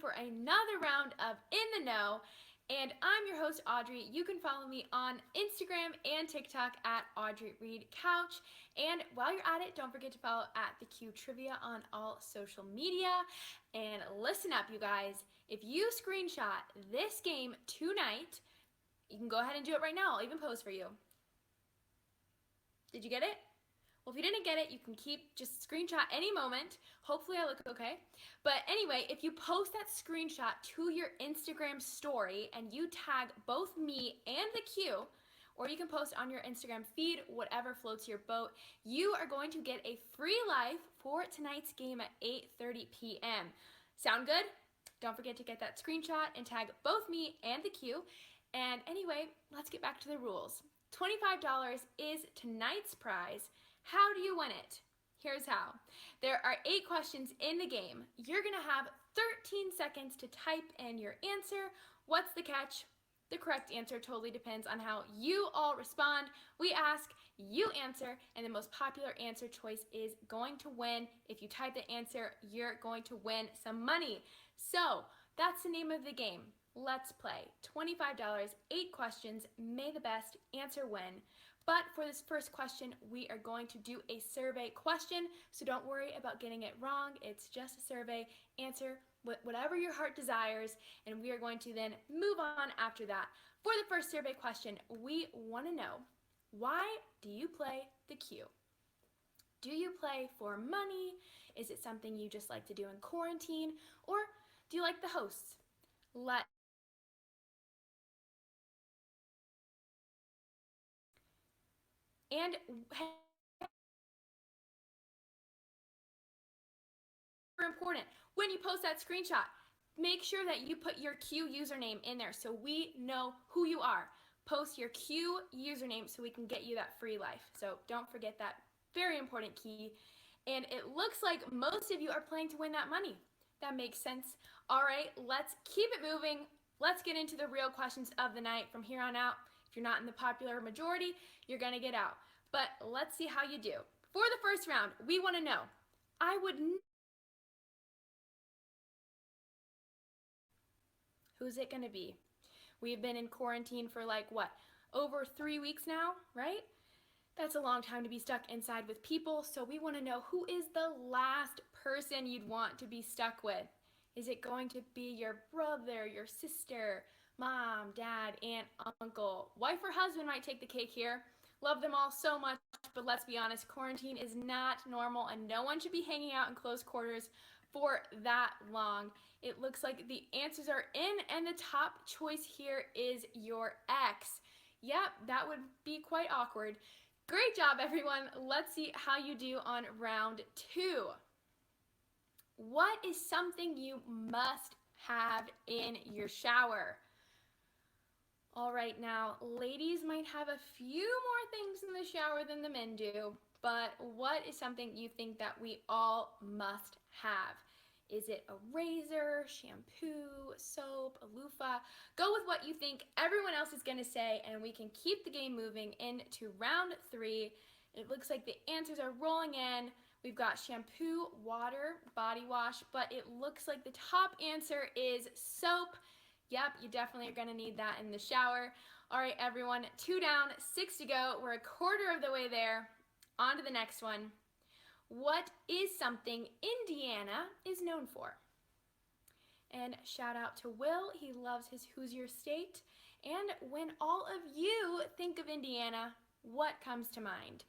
for another round of In the Know. And I'm your host, Audrey. You can follow me on Instagram and TikTok at Audrey Reed Couch. And while you're at it, don't forget to follow at the Q Trivia on all social media. And listen up, you guys. If you screenshot this game tonight, you can go ahead and do it right now. I'll even post for you. Did you get it? Well, if you didn't get it, you can just screenshot any moment. Hopefully I look okay. But anyway, if you post that screenshot to your Instagram story and you tag both me and the Q, or you can post on your Instagram feed, whatever floats your boat, you are going to get a free life for tonight's game at 8:30 p.m. Sound good? Don't forget to get that screenshot and tag both me and the Q. And anyway, let's get back to the rules. $25 is tonight's prize. How do you win it? Here's how. There are 8 questions in the game. You're gonna have 13 seconds to type in your answer. What's the catch? The correct answer totally depends on how you all respond. We ask, you answer, and the most popular answer choice is going to win. If you type the answer, you're going to win some money. So that's the name of the game. Let's play. $25, 8 questions, may the best answer win. But for this first question, we are going to do a survey question, so don't worry about getting it wrong. It's just a survey. Answer whatever your heart desires, and we are going to then move on after that. For the first survey question, we want to know, why do you play the queue? Do you play for money? Is it something you just like to do in quarantine? Or do you like the hosts? And important, when you post that screenshot, make sure that you put your Q username in there so we know who you are. Post your Q username so we can get you that free life. So don't forget that very important key. And it looks like most of you are playing to win that money. That makes sense. All right, let's keep it moving. Let's get into the real questions of the night from here on out. If you're not in the popular majority, you're gonna get out. But let's see how you do. For the first round, we wanna know, who's it gonna be? We've been in quarantine for like what, over 3 weeks now, right? That's a long time to be stuck inside with people, so we want to know, who is the last person you'd want to be stuck with? Is it going to be your brother, your sister, mom, dad, aunt, uncle? Wife or husband might take the cake here. Love them all so much, but let's be honest, quarantine is not normal and no one should be hanging out in close quarters for that long. It looks like the answers are in, and the top choice here is your ex. Yep, that would be quite awkward. Great job, everyone. Let's see how you do on round 2. What is something you must have in your shower? All right, now, ladies might have a few more things in the shower than the men do, but what is something you think that we all must have? Is it a razor, shampoo, soap, a loofah? Go with what you think everyone else is going to say, and we can keep the game moving into round 3. It looks like the answers are rolling in. We've got shampoo, water, body wash, but it looks like the top answer is soap. Yep, you definitely are going to need that in the shower. All right, everyone, 2 down, 6 to go. We're a quarter of the way there. On to the next one. What is something Indiana is known for? And shout out to Will, he loves his Hoosier State. And when all of you think of Indiana, what comes to mind?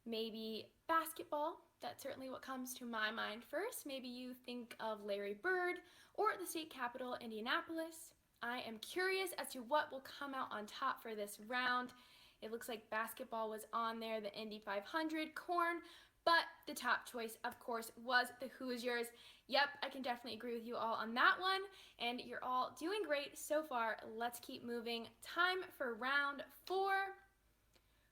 Maybe basketball, that's certainly what comes to my mind first. Maybe you think of Larry Bird or the state capital, Indianapolis. I am curious as to what will come out on top for this round. It looks like basketball was on there, the Indy 500, corn, but the top choice, of course, was the Hoosiers. Yep, I can definitely agree with you all on that one, and you're all doing great so far. Let's keep moving. Time for round 4.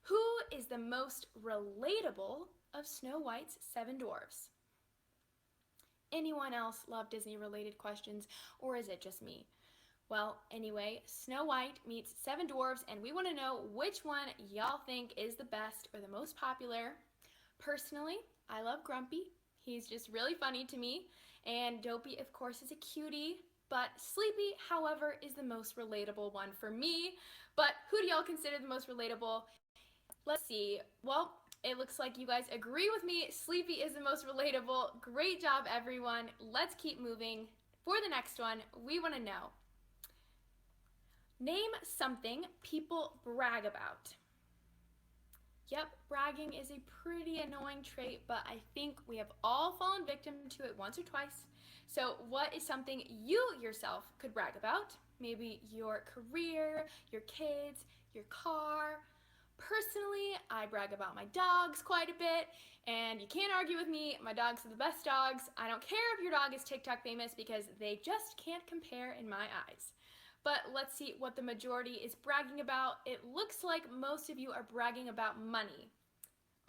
Who is the most relatable of Snow White's 7 dwarfs? Anyone else love Disney-related questions, or is it just me? Well, anyway, Snow White meets 7 dwarfs, and we want to know which one y'all think is the best or the most popular. Personally, I love Grumpy. He's just really funny to me. And Dopey, of course, is a cutie. But Sleepy, however, is the most relatable one for me. But who do y'all consider the most relatable? Let's see. Well, it looks like you guys agree with me. Sleepy is the most relatable. Great job, everyone. Let's keep moving. For the next one, we want to know, name something people brag about. Yep, bragging is a pretty annoying trait, but I think we have all fallen victim to it once or twice. So what is something you yourself could brag about? Maybe your career, your kids, your car. Personally, I brag about my dogs quite a bit, and you can't argue with me. My dogs are the best dogs. I don't care if your dog is TikTok famous because they just can't compare in my eyes. But let's see what the majority is bragging about. It looks like most of you are bragging about money.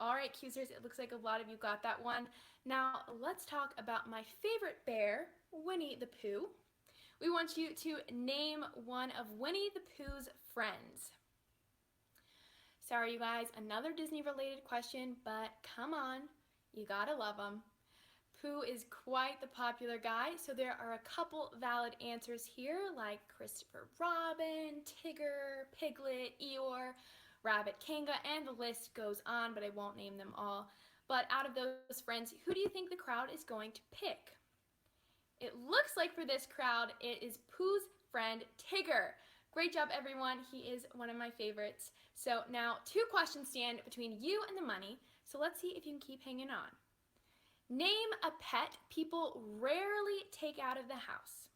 All right, Qsers, it looks like a lot of you got that one. Now, let's talk about my favorite bear, Winnie the Pooh. We want you to name one of Winnie the Pooh's friends. Sorry, you guys, another Disney-related question, but come on, you gotta love them. Pooh is quite the popular guy, so there are a couple valid answers here, like Christopher Robin, Tigger, Piglet, Eeyore, Rabbit Kanga, and the list goes on, but I won't name them all. But out of those friends, who do you think the crowd is going to pick? It looks like for this crowd, it is Pooh's friend Tigger. Great job, everyone. He is one of my favorites. So now 2 questions stand between you and the money. So let's see if you can keep hanging on. Name a pet people rarely take out of the house.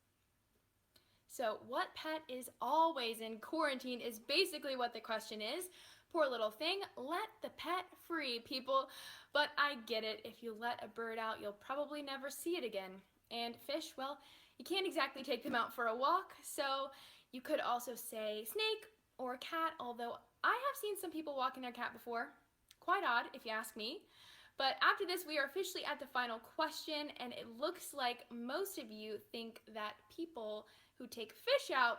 So what pet is always in quarantine is basically what the question is. Poor little thing, let the pet free, people. But I get it, if you let a bird out, you'll probably never see it again. And fish, well, you can't exactly take them out for a walk, so you could also say snake or cat, although I have seen some people walking their cat before. Quite odd, if you ask me. But after this, we are officially at the final question, and it looks like most of you think that people who take fish out,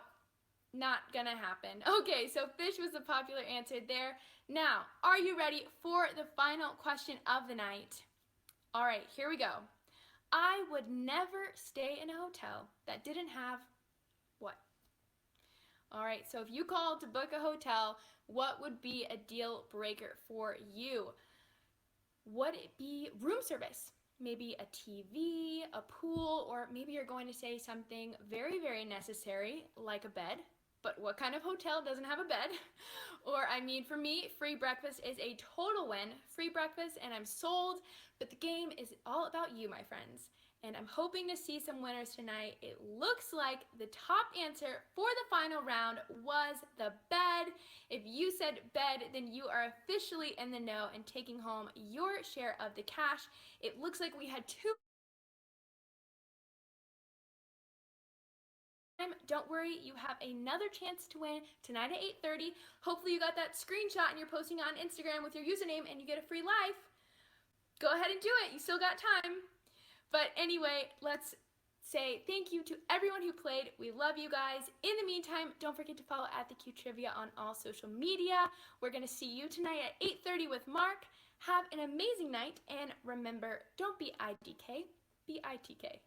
not gonna happen. Okay, so fish was the popular answer there. Now, are you ready for the final question of the night? All right, here we go. I would never stay in a hotel that didn't have what? All right, so if you called to book a hotel, what would be a deal breaker for you? Would it be room service? Maybe a TV, a pool, or maybe you're going to say something very, very necessary like a bed. But what kind of hotel doesn't have a bed? Or, I mean, for me, free breakfast is a total win. Free breakfast, and I'm sold. But the game is all about you, my friends. And I'm hoping to see some winners tonight. It looks like the top answer for the final round was the bed. If you said bed, then you are officially in the know and taking home your share of the cash. It looks like we had 2. Don't worry, you have another chance to win tonight at 8:30. Hopefully you got that screenshot and you're posting it on Instagram with your username and you get a free life. Go ahead and do it. You still got time. But anyway, let's say thank you to everyone who played. We love you guys. In the meantime, don't forget to follow at the Q Trivia on all social media. We're going to see you tonight at 8:30 with Mark. Have an amazing night, and remember, don't be IDK, be ITK.